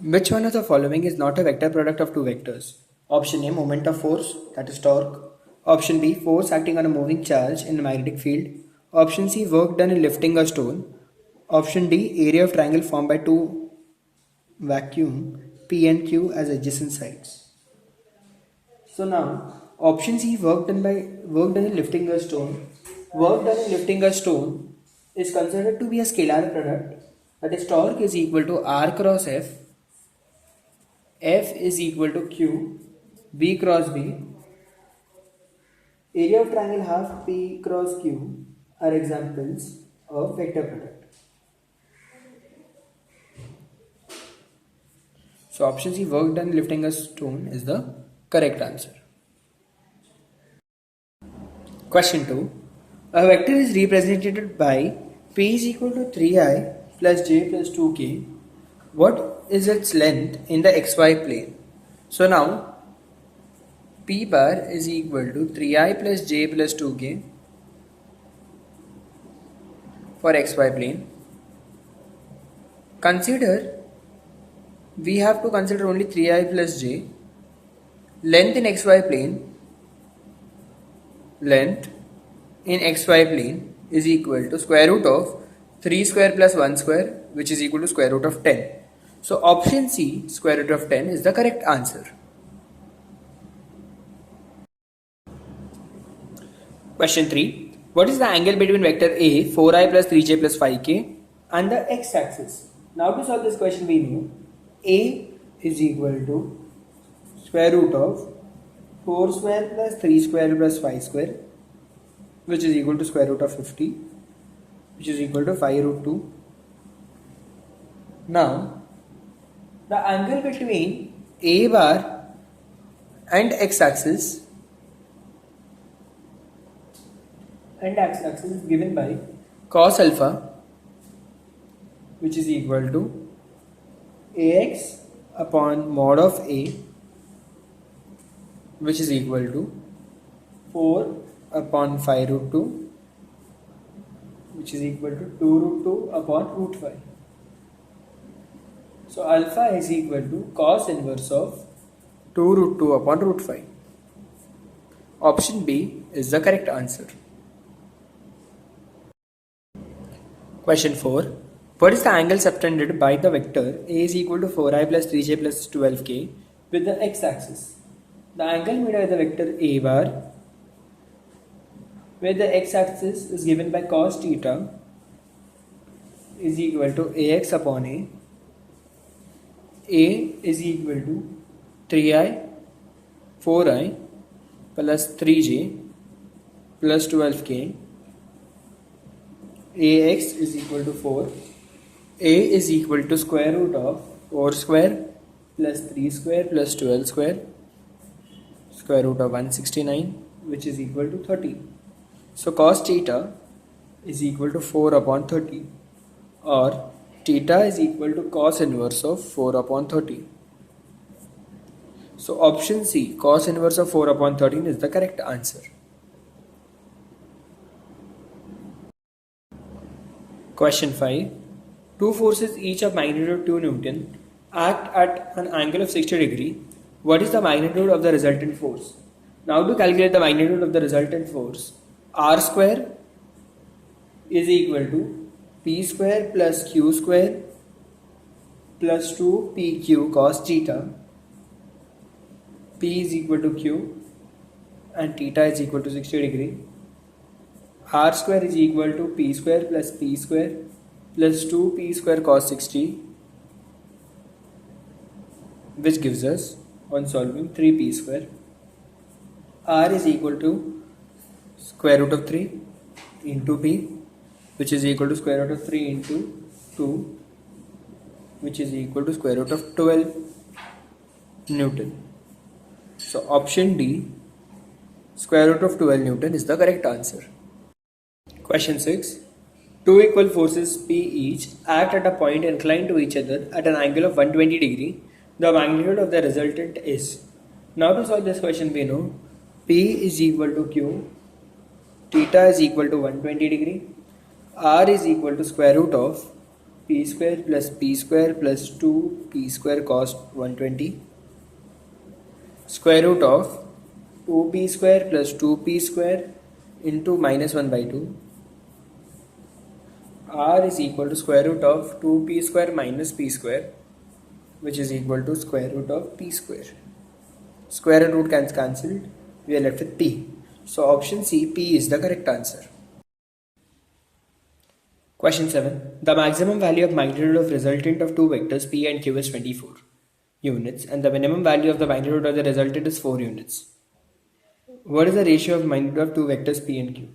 Which one of the following is not a vector product of two vectors? Option A, moment of force, that is torque. Option B, force acting on a moving charge in a magnetic field. Option C, work done in lifting a stone. Option D, area of triangle formed by two vacuum P and Q as adjacent sides. So now, option C, work done in lifting a stone. Work done in lifting a stone is considered to be a scalar product. That is, torque is equal to R cross F is equal to Q, B cross B. Area of triangle half P cross Q are examples of vector product. So option C, work done lifting a stone, is the correct answer. Question 2. A vector is represented by P is equal to 3i plus j plus 2k. What is its length in the xy plane? So now P bar is equal to 3i plus j plus 2k for xy plane. We have to consider only 3i plus j. Length in xy plane is equal to square root of 3 square plus 1 square, which is equal to square root of 10. So option C, square root of 10, is the correct answer. Question 3. What is the angle between vector A, 4i plus 3j plus 5k, and the x-axis? Now to solve this question, we know A is equal to square root of 4 square plus 3 square plus 5 square, which is equal to square root of 50, which is equal to 5 root 2. Now, the angle between A bar and x-axis is given by cos alpha, which is equal to ax upon mod of A, which is equal to 4 upon 5 root 2, which is equal to 2 root 2 upon root 5. So alpha is equal to cos inverse of 2 root 2 upon root 5. Option B is the correct answer. Question 4. What is the angle subtended by the vector A is equal to 4i plus 3j plus 12k with the x-axis? The angle made by the vector A bar where the x-axis is given by cos theta is equal to ax upon A. A is equal to 3i, 4i plus 3j plus 12k. Ax is equal to 4. A is equal to square root of 4 square plus 3 square plus 12 square, square root of 169, which is equal to 30. So cos theta is equal to 4 upon 30, or theta is equal to cos inverse of 4 upon 30. So option C, cos inverse of 4 upon 13, is the correct answer. Question 5. Two forces each of magnitude 2 Newton act at an angle of 60 degree. What is the magnitude of the resultant force? Now to calculate the magnitude of the resultant force, R square is equal to P square plus Q square plus 2 PQ cos theta. P is equal to Q and theta is equal to 60 degree. R square is equal to P square plus 2P square cos 60, which gives us, on solving, 3P square. R is equal to square root of 3 into P, which is equal to square root of 3 into 2, which is equal to square root of 12 Newton. So option D, square root of 12 Newton, is the correct answer. Question 6. Two equal forces P each act at a point inclined to each other at an angle of 120 degree. The magnitude of the resultant is. Now to solve this question, we know P is equal to Q, theta is equal to 120 degree, R is equal to square root of p square plus 2p square cos 120 square root of 2p square plus 2p square into minus 1 by 2 r is equal to square root of 2p square minus p square, which is equal to square root of p square. Square root gets cancelled, we are left with p. So option C, p is the correct answer. Question 7. The maximum value of magnitude of resultant of two vectors p and q is 24 units and the minimum value of the magnitude of the resultant is 4 units. What is the ratio of magnitude of two vectors p and q?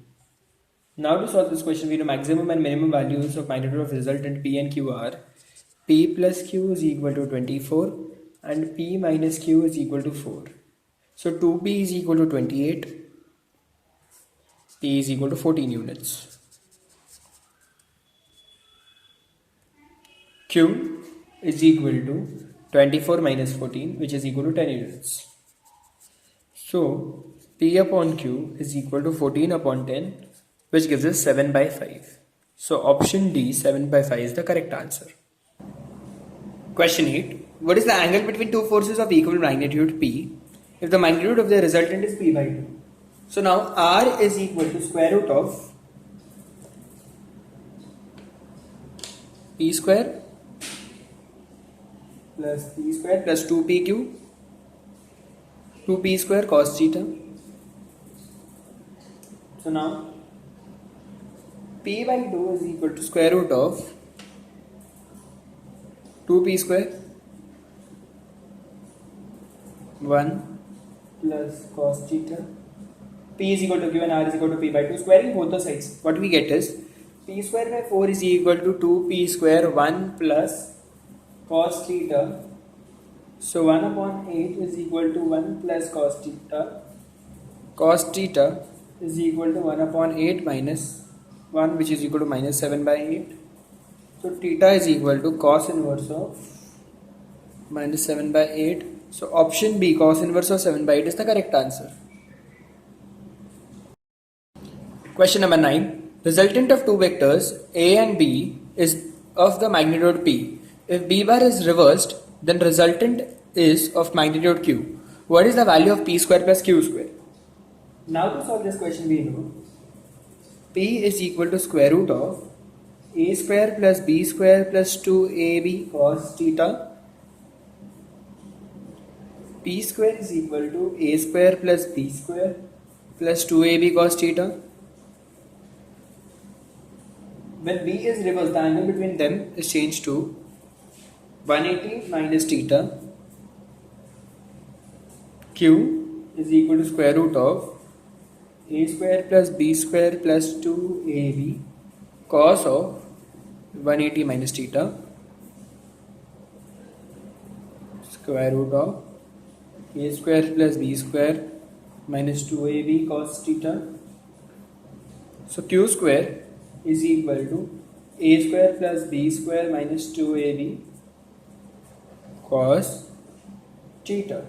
Now to solve this question, we know maximum and minimum values of magnitude of resultant p and q are p plus q is equal to 24 and p minus q is equal to 4. So 2p is equal to 28, p is equal to 14 units. Q is equal to 24 minus 14, which is equal to 10 units. So P upon Q is equal to 14 upon 10, which gives us 7 by 5. So option D, 7 by 5 is the correct answer. Question 8. What is the angle between two forces of equal magnitude P if the magnitude of the resultant is P by 2? So now R is equal to square root of P square plus P square plus 2PQ 2p square cos theta. So now p by 2 is equal to square root of 2p square 1 plus cos theta. P is equal to q and r is equal to p by 2. Squaring both the sides, what we get is p square by 4 is equal to 2p square 1 plus cos theta. So 1 upon 8 is equal to 1 plus cos theta. Cos theta is equal to 1 upon 8 minus 1, which is equal to minus 7 by 8. So theta is equal to cos inverse of minus 7 by 8. So option B, cos inverse of 7 by 8 is the correct answer. Question number 9. Resultant of two vectors A and B is of the magnitude P. If B bar is reversed, then resultant is of magnitude Q. What is the value of P square plus Q square? Now to solve this question, we know P is equal to square root of A square plus B square plus 2AB cos theta. P square is equal to A square plus B square plus 2AB cos theta. When B is reversed, the angle between them is changed to 180 minus theta. Q is equal to square root of A square plus B square plus 2AB cos of 180 minus theta square root of A square plus B square minus 2AB cos theta. So Q square is equal to A square plus B square minus 2AB cos theta.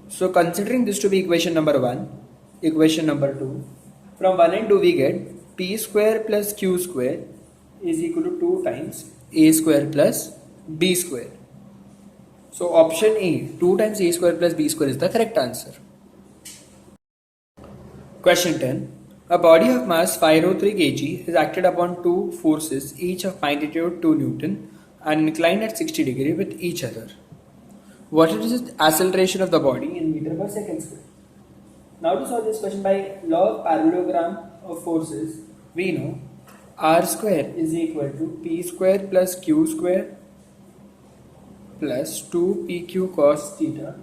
So considering this to be equation number 1, equation number 2, from 1 and 2 we get P square plus Q square is equal to 2 times A square plus B square. So option A, 2 times A square plus B square is the correct answer. Question 10. A body of mass 503 kg is acted upon two forces, each of magnitude 2 Newton and inclined at 60 degree with each other. What is the acceleration of the body in meter per second square? Now to solve this question by law of parallelogram of forces, we know r square is equal to p square plus q square plus 2pq cos theta.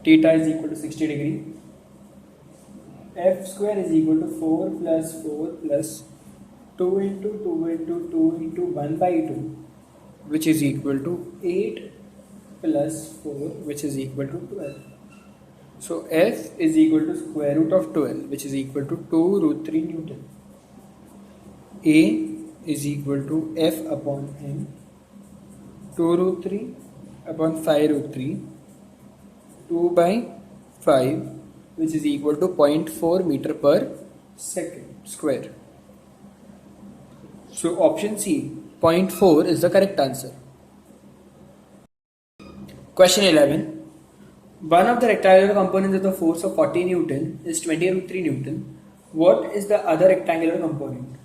Theta is equal to 60 degree. F square is equal to 4 plus 4 plus 2 into 2 into 2 into 1 by 2, which is equal to 8 plus 4, which is equal to 12. So F is equal to square root of 12, which is equal to 2 root 3 Newton. A is equal to F upon M, 2 root 3 upon 5 root 3, 2 by 5, which is equal to 0.4 meter per second square. So option C, 0.4 is the correct answer. Question 11. One of the rectangular components of the force of 40 Newton is 20 root 3 Newton. What is the other rectangular component?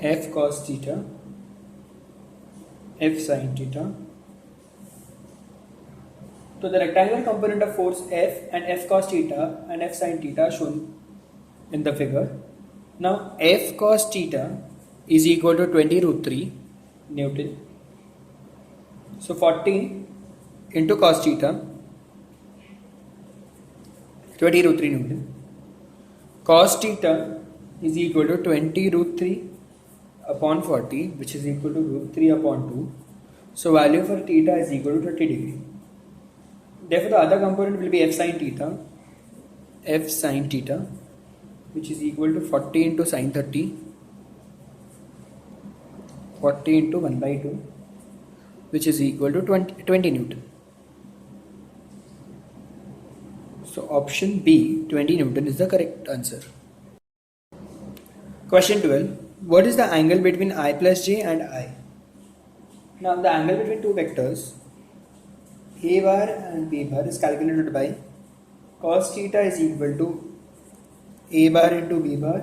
F cos theta, F sin theta. So the rectangular component of force F and F cos theta and F sin theta are shown in the figure. Now F cos theta is equal to 20 root 3 Newton. So 40 into cos theta, 20 root 3 Newton. Cos theta is equal to 20 root 3 upon 40, which is equal to root 3 upon 2. So value for theta is equal to 30 degree. Therefore the other component will be F sin theta, which is equal to 40 into sin 30, 40 into 1 by 2, which is equal to 20 Newton. So option B, 20 Newton is the correct answer. Question 12. What is the angle between I plus j and I? Now the angle between two vectors A bar and B bar is calculated by cos theta is equal to A bar into B bar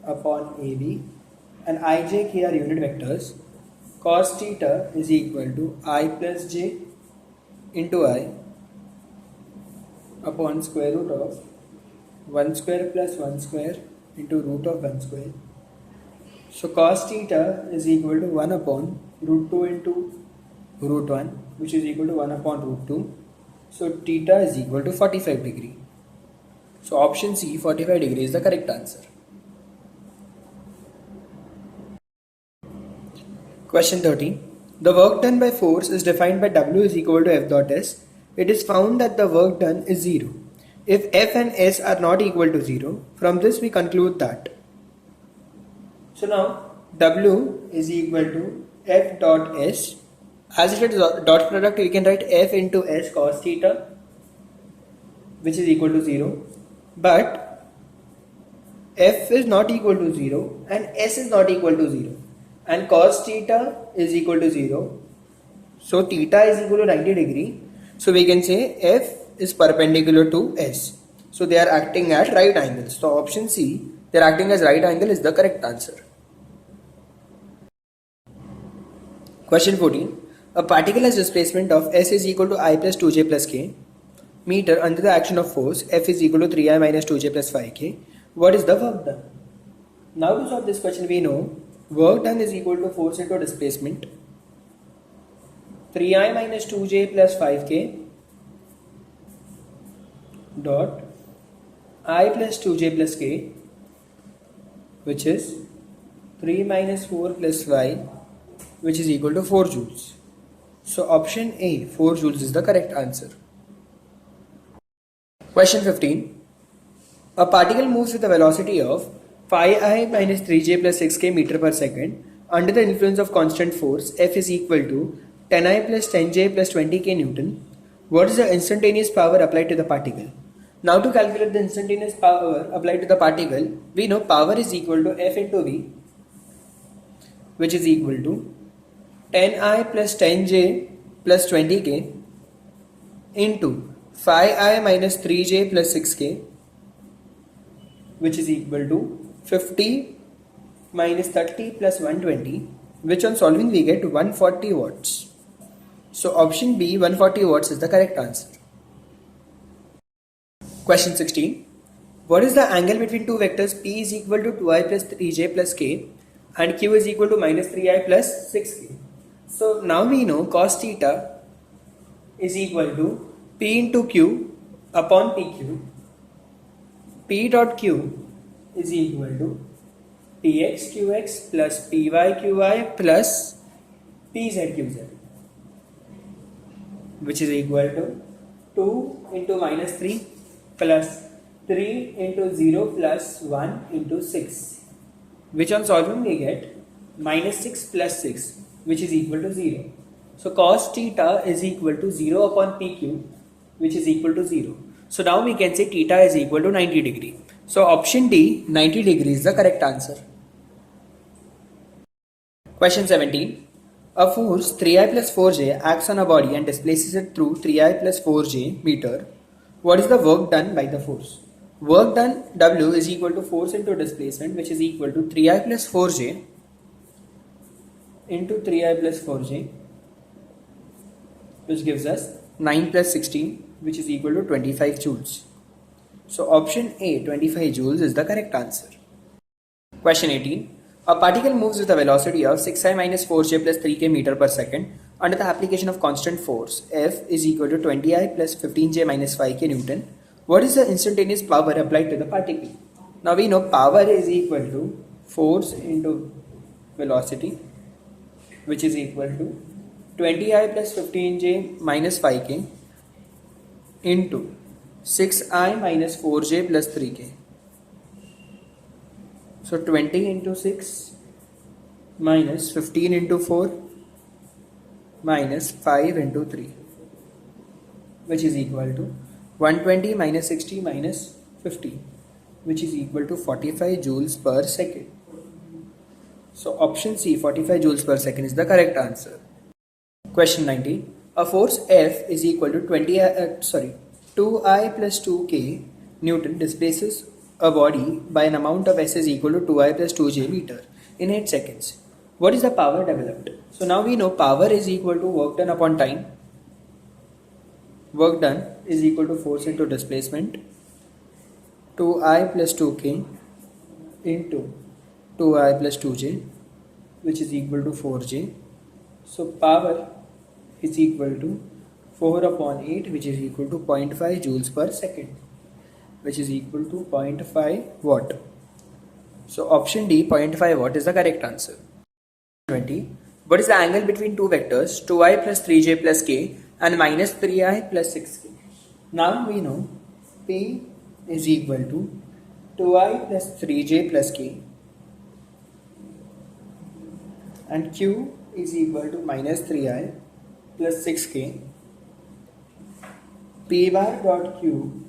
upon AB, and I, J, K are unit vectors. Cos theta is equal to I plus J into I upon square root of 1 square plus 1 square into root of 1 square. So cos theta is equal to 1 upon root 2 into root 1, which is equal to 1 upon root 2. So theta is equal to 45 degree. So option C, 45 degree is the correct answer. Question 13. The work done by force is defined by W is equal to F dot S. It is found that the work done is 0. If F and S are not equal to 0, from this we conclude that. So now W is equal to F dot S. As it is dot product, we can write F into S cos theta, which is equal to 0. But F is not equal to 0 and S is not equal to 0. And cos theta is equal to 0. So theta is equal to 90 degree. So we can say F is perpendicular to S. So they are acting at right angles. So option C, they are acting as right angle, is the correct answer. Question 14. A particle has displacement of S is equal to I plus 2j plus k meter under the action of force F is equal to 3I minus 2j plus 5k. What is the work done? Now to solve this question, we know work done is equal to force into displacement 3I minus 2j plus 5k dot I plus 2j plus k, which is 3 minus 4 plus y, which is equal to 4 joules. So option A, 4 joules is the correct answer. Question 15. A particle moves with a velocity of 5I minus 3j plus 6k meter per second under the influence of constant force F is equal to 10I plus 10j plus 20k Newton. What is the instantaneous power applied to the particle? Now to calculate the instantaneous power applied to the particle, we know power is equal to F into V, which is equal to 10I plus 10j plus 20k into 5I minus 3j plus 6k, which is equal to 50 minus 30 plus 120, which on solving we get 140 watts. So option B, 140 watts is the correct answer. Question 16. What is the angle between two vectors P is equal to 2I plus 3j plus k and Q is equal to minus 3I plus 6k? So now we know cos theta is equal to P into Q upon PQ. P dot Q is equal to Px Qx plus Py Qy plus Pz Qz, which is equal to 2 into minus 3 plus 3 into 0 plus 1 into 6, which on solving we get minus 6 plus 6, which is equal to 0. So cos theta is equal to 0 upon PQ, which is equal to 0. So now we can say theta is equal to 90 degree. So option D, 90 degree is the correct answer. Question 17. A force 3I plus 4j acts on a body and displaces it through 3I plus 4j meter. What is the work done by the force? Work done, W, is equal to force into displacement, which is equal to 3I plus 4j into 3I plus 4j, which gives us 9 plus 16, which is equal to 25 joules. So option A, 25 joules, is the correct answer. Question 18. A particle moves with a velocity of 6I minus 4j plus 3k meter per second under the application of constant force F is equal to 20I plus 15j minus 5k Newton. What is the instantaneous power applied to the particle? Now we know power is equal to force into velocity, which is equal to 20I plus 15j minus 5k into 6I minus 4j plus 3k. So 20 into 6 minus 15 into 4 minus 5 into 3, which is equal to 120 minus 60 minus 50, which is equal to 45 joules per second. So option C, 45 joules per second, is the correct answer. Question 19. A force F is equal to 2I plus 2k Newton displaces a body by an amount of S is equal to 2I plus 2j meter in 8 seconds. What is the power developed? So now we know power is equal to work done upon time. Work done is equal to force into displacement, 2I plus 2k into 2I plus 2j, which is equal to 4j. So power is equal to 4 upon 8, which is equal to 0.5 joules per second, which is equal to 0.5 watt. So option D, 0.5 watt, is the correct answer. 20. What is the angle between two vectors 2I plus 3j plus k and minus 3I plus 6k? Now we know P is equal to 2I plus 3j plus k and Q is equal to minus 3I plus 6k. P bar dot Q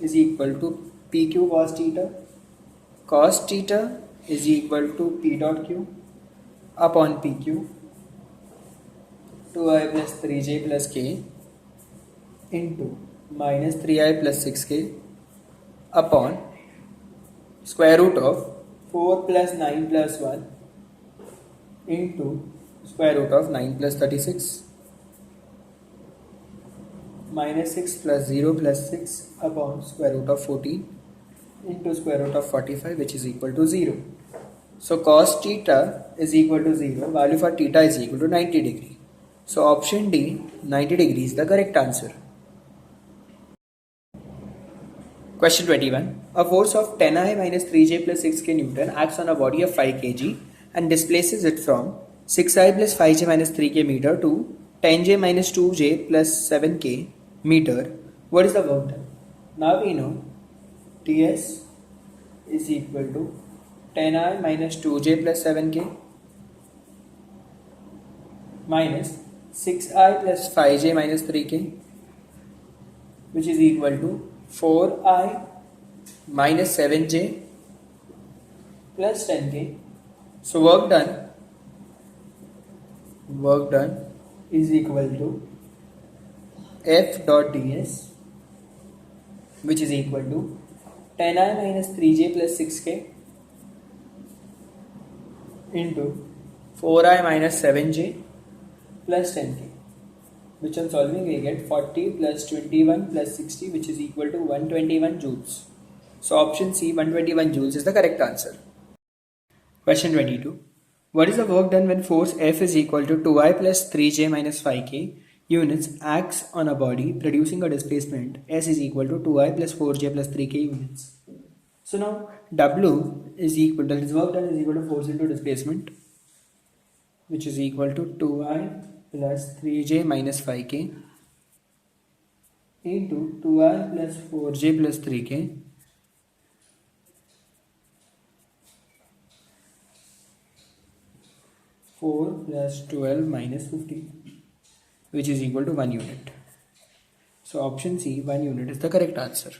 is equal to PQ cos theta. Cos theta is equal to P dot Q upon PQ, 2I plus 3j plus k into minus 3I plus 6k upon square root of 4 plus 9 plus 1 into square root of 9 plus 36 minus 6 plus 0 plus 6 upon square root of 14 into square root of 45, which is equal to 0. So cos theta is equal to 0, value for theta is equal to 90 degree. So option D, 90 degree, is the correct answer. Question 21. A force of 10I minus 3j plus 6k Newton acts on a body of 5 kg and displaces it from 6I plus 5j minus 3k meter to 10j minus 2j plus 7k meter. What is the work done? Now we know Ts is equal to 10I minus 2j plus 7k minus 6I plus 5j minus 3k, which is equal to 4I minus 7j plus 10k. So work done is equal to F dot ds, which is equal to 10I minus 3j plus 6k into 4I minus 7j plus 10k, which on solving we get 40 plus 21 plus 60, which is equal to 121 joules. So option C, 121 joules, is the correct answer. Question 22. What is the work done when force F is equal to 2I plus 3j minus 5k units acts on a body producing a displacement S is equal to 2I plus 4j plus 3k units? So now W is equal to, this work done is equal to force into displacement, which is equal to 2I plus 3j minus 5k into 2I plus 4j plus 3k plus 12 minus 15, which is equal to 1 unit. So option C, 1 unit is the correct answer.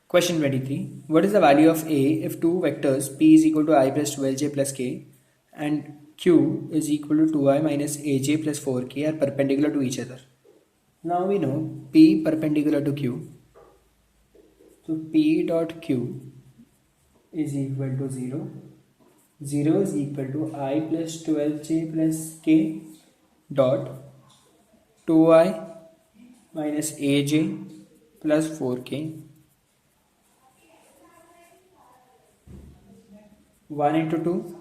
Question 23. What is the value of A if two vectors P is equal to I plus 12j plus k and Q is equal to 2i minus aj plus 4k are perpendicular to each other? Now we know P perpendicular to Q. So P dot Q is equal to 0. 0 is equal to I plus 12j plus k dot 2i minus aj plus 4k. 1 into 2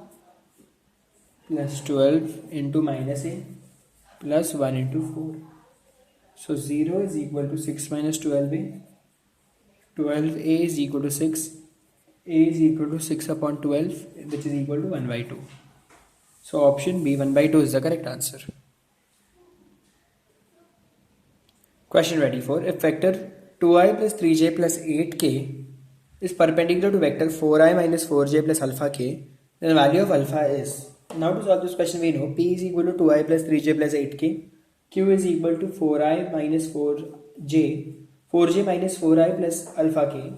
plus 12 into minus a plus 1 into 4. So 0 is equal to 6 minus 12a. 12a is equal to 6. A is equal to 6 upon 12, which is equal to 1 by 2. So option B, 1 by 2 is the correct answer. Question 24. If vector 2i plus 3j plus 8k is perpendicular to vector 4i minus 4j plus alpha k, then the value of alpha is. Now to solve this question we know P is equal to 2i plus 3j plus 8k, Q is equal to 4i minus 4j minus 4i plus alpha k.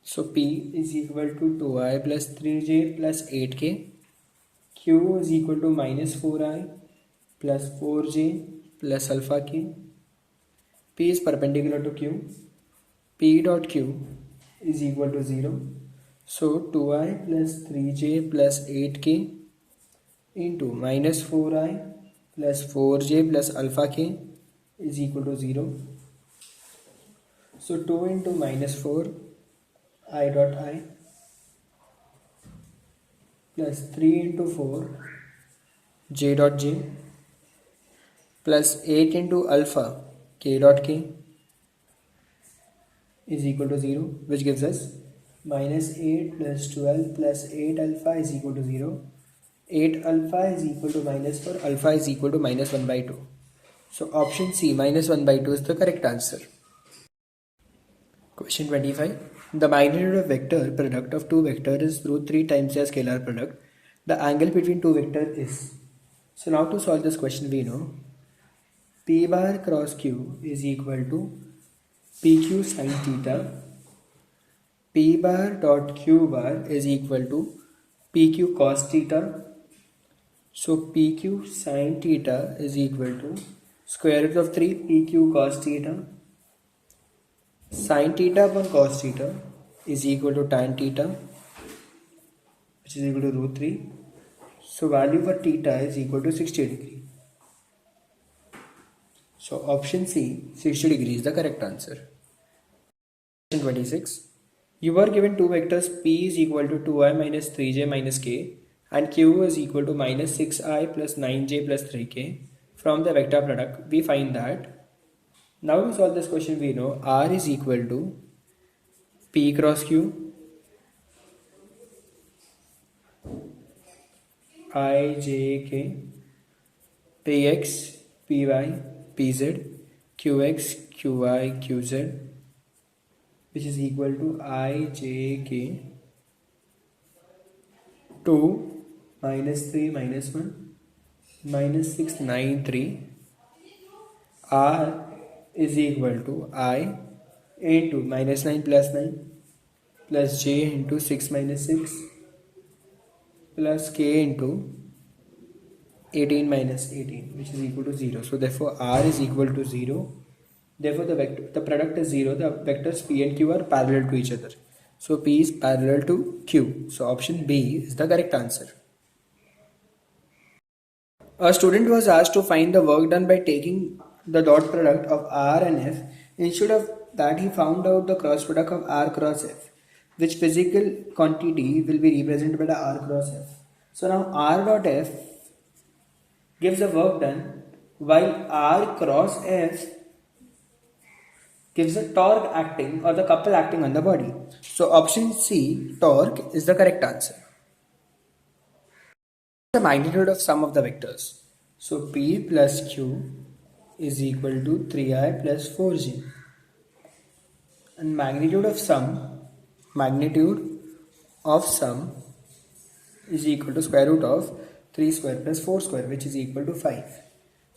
So P is equal to 2i plus 3j plus 8k, Q is equal to minus 4i plus 4j plus alpha k. P is perpendicular to Q. P dot Q is equal to 0. So 2i plus 3j plus 8k into minus 4i plus 4j plus alpha k is equal to 0. So 2 into minus 4 I dot I plus 3 into 4 j dot j plus 8 into alpha k dot k is equal to 0, which gives us minus 8 plus 12 plus 8 alpha is equal to 0. 8 alpha is equal to minus 4, alpha is equal to minus 1 by 2. So option C, minus 1 by 2 is the correct answer. Question 25. The magnitude of vector product of two vectors is root 3 times their scalar product. The angle between two vectors is. So now to solve this question we know P bar cross Q is equal to PQ sin theta. P bar dot Q bar is equal to PQ cos theta. So PQ sin theta is equal to square root of 3 PQ cos theta. Sin theta upon cos theta is equal to tan theta, which is equal to root 3. So value for theta is equal to 60 degree. So option C, 60 degree is the correct answer. Question 26. You are given two vectors P is equal to 2i minus 3j minus k and Q is equal to minus 6i plus 9j plus 3k. From the vector product, we find that. Now to solve this question we know R is equal to P cross Q I j k Px Py Pz Qx Qy Qz, which is equal to I j k 2 minus 3 minus 1 minus 6 9 3. R is equal to I into minus 9 plus 9 plus j into 6 minus 6 plus k into 18 minus 18, which is equal to 0. So therefore R is equal to 0. Therefore the product is 0. The vectors P and Q are parallel to each other. So P is parallel to Q. So option B is the correct answer. A student was asked to find the work done by taking the dot product of R and F. Instead of that, he found out the cross product of R cross F, which physical quantity will be represented by the R cross F. So now R dot F gives the work done, while R cross F gives the torque acting or the couple acting on the body. So option C, torque, is the correct answer. The magnitude of sum of the vectors. So P plus Q is equal to 3i plus 4j. And magnitude of sum is equal to square root of 3 square plus 4 square, which is equal to 5.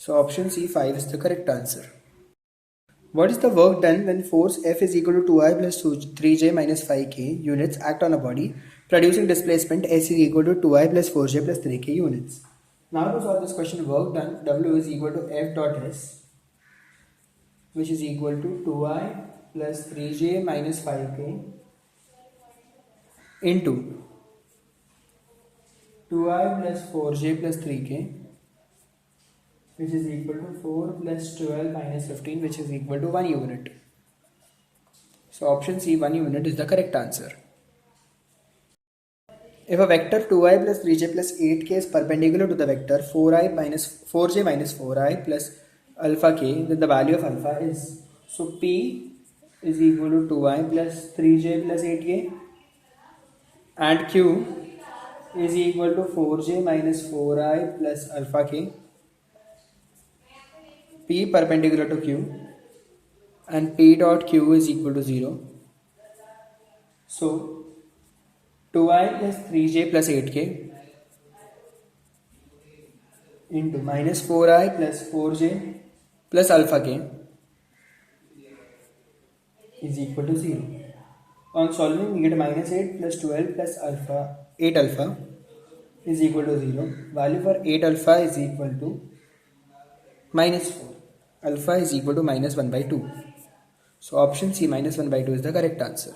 So option C 5 is the correct answer. What is the work done when force F is equal to 2I plus 3J minus 5K units act on a body, producing displacement S is equal to 2I plus 4J plus 3K units? Now to solve this question, work done, W is equal to F dot S, which is equal to 2I plus 3J minus 5K into 2I plus 4J plus 3K, which is equal to 4 plus 12 minus 15, which is equal to 1 unit. So option C 1 unit is the correct answer. If a vector 2i plus 3j plus 8k is perpendicular to the vector 4j minus 4i plus alpha k, then the value of alpha is, so P is equal to 2i plus 3j plus 8k and Q is equal to 4j minus 4i plus alpha k. P perpendicular to Q and P dot Q is equal to 0. So 2i plus 3j plus 8k into minus 4i plus 4j plus alpha k is equal to 0. On solving, we get minus 8 plus 12 plus alpha, 8 alpha is equal to 0. Value for 8 alpha is equal to minus 4. Alpha is equal to minus 1 by 2. So option C minus 1 by 2 is the correct answer.